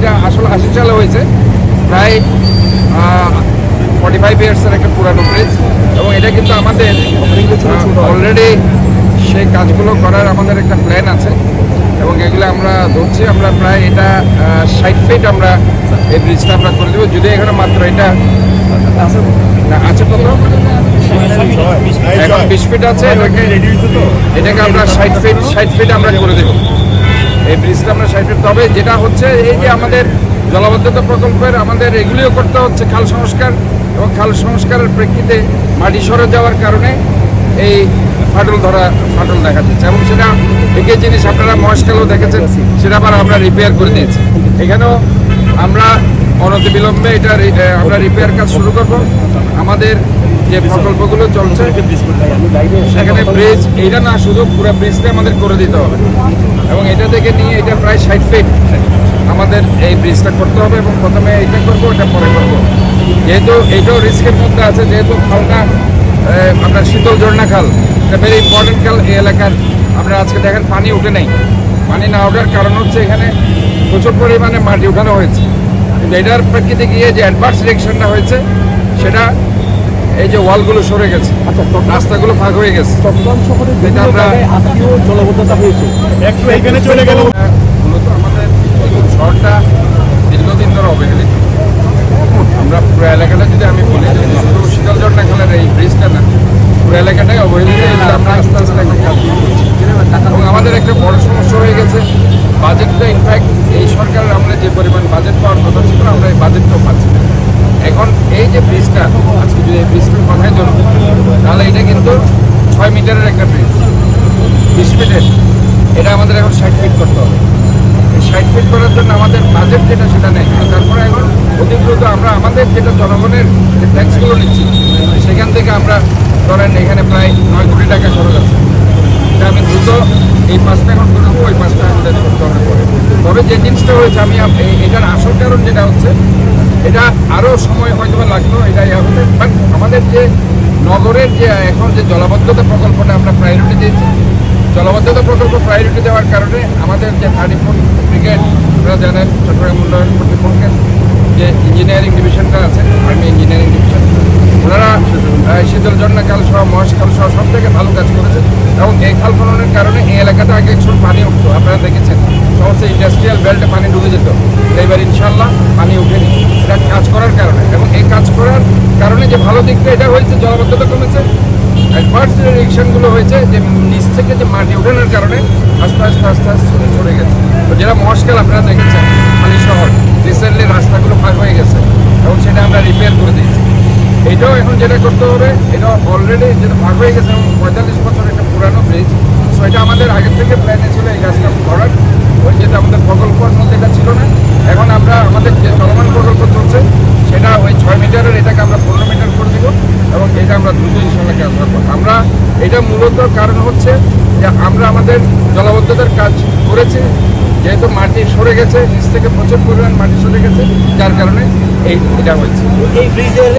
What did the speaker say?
এটা আসলে 80 সালে হয়েছে, প্রায় 45 ইয়ার্সের একটা পুরানো ব্রিজ। এবং এটা কিন্তু আমাদের অলরেডি সেই কাজগুলো করার আমাদের একটা প্ল্যান আছে এবং এগুলো আমরা ধরছি। আমরা প্রায় এটা 60 ফিট আমরা এই ব্রিজটা আমরা করে দেবো, যদি এখানে মাত্র এটা আছে কত এখন 20 ফিট আছে, এটাকে আমরা 60 ফিট আমরা করে দেবো এই ব্রিজটা আমরা 60 ফিট। তবে যেটা হচ্ছে এই যে আমাদের জলাবদ্ধতা প্রকল্পের আমাদের এগুলিও করতে হচ্ছে খাল সংস্কার, এবং খাল সংস্কারের প্রেক্ষিতে মাটি সরে যাওয়ার কারণে এই ফাটল দেখা যাচ্ছে, এবং সেটা একই জিনিস আপনারা মহেশখালেও দেখেছেন, সেটা আবার আমরা রিপেয়ার করে দিয়েছি। এখানেও আমরা অনতিবিলম্বে এটা আমরা রিপেয়ার কাজ শুরু করব। আমাদের যে প্রকল্পগুলো চলছে সেখানে ব্রিজ এইটা না, শুধু পুরো ব্রিজটা আমাদের করে দিতে হবে, এবং এটা থেকে নিয়ে এটা প্রায় 60 ফিট আমাদের এই ব্রিজটা করতে হবে। এবং প্রথমে এইটা করবো, এটা পরে করবো, যেহেতু এইটাও রিস্কের মধ্যে আছে, যেহেতু খালটা আপনার শীতল ঝর্ণা খাল, এটা ভেরি ইম্পর্টেন্ট খাল এই এলাকার। আপনারা আজকে দেখেন পানি উঠে নাই, পানি না ওঠার কারণ হচ্ছে এখানে প্রচুর পরিমাণে মাটি উঠানো হয়েছে, কিন্তু এটার প্রেক্ষিতে গিয়ে যে অ্যাডভান্স রিয়েকশনটা হয়েছে সেটা এই যে ওয়ালগুলো সরে গেছে, রাস্তাগুলো ফাঁক হয়ে গেছে, জলাবদ্ধতা হয়েছে। মূলত আমাদের শহরটা দীর্ঘদিন ধরে অবহেলিত। আমরা পুরো এলাকাটা যদি আমি বলি, শুধু শীতল ঝর্ণা খালের এই ব্রিজটা না, পুরো এলাকাটাই অবহেলিত। আমরা আস্তে আস্তে এখন কাজ করছি, এবং আমাদের একটা বড় সমস্যা হয়ে গেছে বাজেটটা। ইনফ্যাক্ট এই সরকারের আমলে যে পরিমাণ বাজেট পাওয়ার কথা ছিল, আমরা এই বাজেটটাও পাচ্ছি না। এখন এই যে ব্রিজটা আজকে যদি এই ব্রিজটার কথাই ধরুন, তাহলে এটা কিন্তু 6 মিটারের একটা ব্রিজ, 20 ফিটের, এটা আমাদের এখন 60 ফিট করতে হবে। এই 60 ফিট করার জন্য আমাদের বাজেট যেটা সেটা নেই, কিন্তু তারপরে এখন অতি দ্রুত আমরা আমাদের যেটা জনগণের যে ট্যাক্সগুলো নিচ্ছি সেখান থেকে আমরা ধরেন এখানে প্রায় 9 কোটি টাকা খরচ আছে। এটা আমি দ্রুত এই পাঁচটা এখন করে দেবো, ওই পাঁচটা আমাদের করতে হবে পরে। তবে যে জিনিসটা হয়েছে, আমি এটার আসল কারণ যেটা হচ্ছে, এটা আরও সময় হয়তো লাগলো, এটাই হবে। বাট আমাদের যে নগরের যে এখন যে জলাবদ্ধতা প্রকল্পটা আমরা প্রায়োরিটি দিয়েছি, জলাবদ্ধতা প্রকল্প প্রায়োরিটি দেওয়ার কারণে আমাদের যে 34 ব্রিগেড, আপনারা জানেন চট্টগ্রাম উন্নয়ন কর্তৃপক্ষের যে ইঞ্জিনিয়ারিং ডিভিশনটা আছে, আর্মি ইঞ্জিনিয়ারিং ডিভিশন, ওনারা শীতল ঝর্ণা খাল সহ মহেশখাল সহ সব থেকে ভালো কাজ করেছে। এবং এই খাল খননের কারণে এই এলাকাতে আগে একটু পানি উঠতো, আপনারা দেখেছেন সমস্ত ইন্ডাস্ট্রিয়াল বেল্টে পানি ঢুকে যেত, এবার ইনশাল্লাহ পানি উঠেনি, এটা কাজ করার কারণে। এবং এই কাজ করার কারণে যে ভালো দিকটা এটা হয়েছে, জলাবদ্ধতা কমেছে, অ্যাডভান্স যে রিয়েকশনগুলো হয়েছে, যে নিচ থেকে যে মাটি ওঠানোর কারণে আস্তে আস্তে সরে গেছে। তো যেটা মহেশখাল আপনারা দেখেছেন পানি শহর, রিসেন্টলি রাস্তাগুলো ফাঁক হয়ে গেছে, এবং সেটা আমরা রিপেয়ার করে দিয়েছি। এটাও এখন যেটা করতে হবে, এটা অলরেডি যেটা ভাগ হয়ে গেছে, এবং 45 বছর একটা পুরানো ব্রিজ, সো এটা আমাদের আগের থেকে প্ল্যানে ছিল এই কাজটা করার, ওই যেটা আমাদের প্রকল্পের মধ্যে এটা ছিল না। এখন আমরা আমাদের যে চলমান প্রকল্প চলছে সেটা ওই 6 মিটারের এটাকে আমরা 15 মিটার করে দিব, এবং এটা আমরা দ্রুত ইনশাল্লাহ কাজ করবো। আমরা এটা মূলত কারণ হচ্ছে যে আমরা আমাদের জলাবদ্ধতার কাজ করেছি, যেহেতু মাটি সরে গেছে, নিচ থেকে প্রচুর পরিমাণ মাটি সরে গেছে, যার কারণে এটা হয়েছে। এই ব্রিজের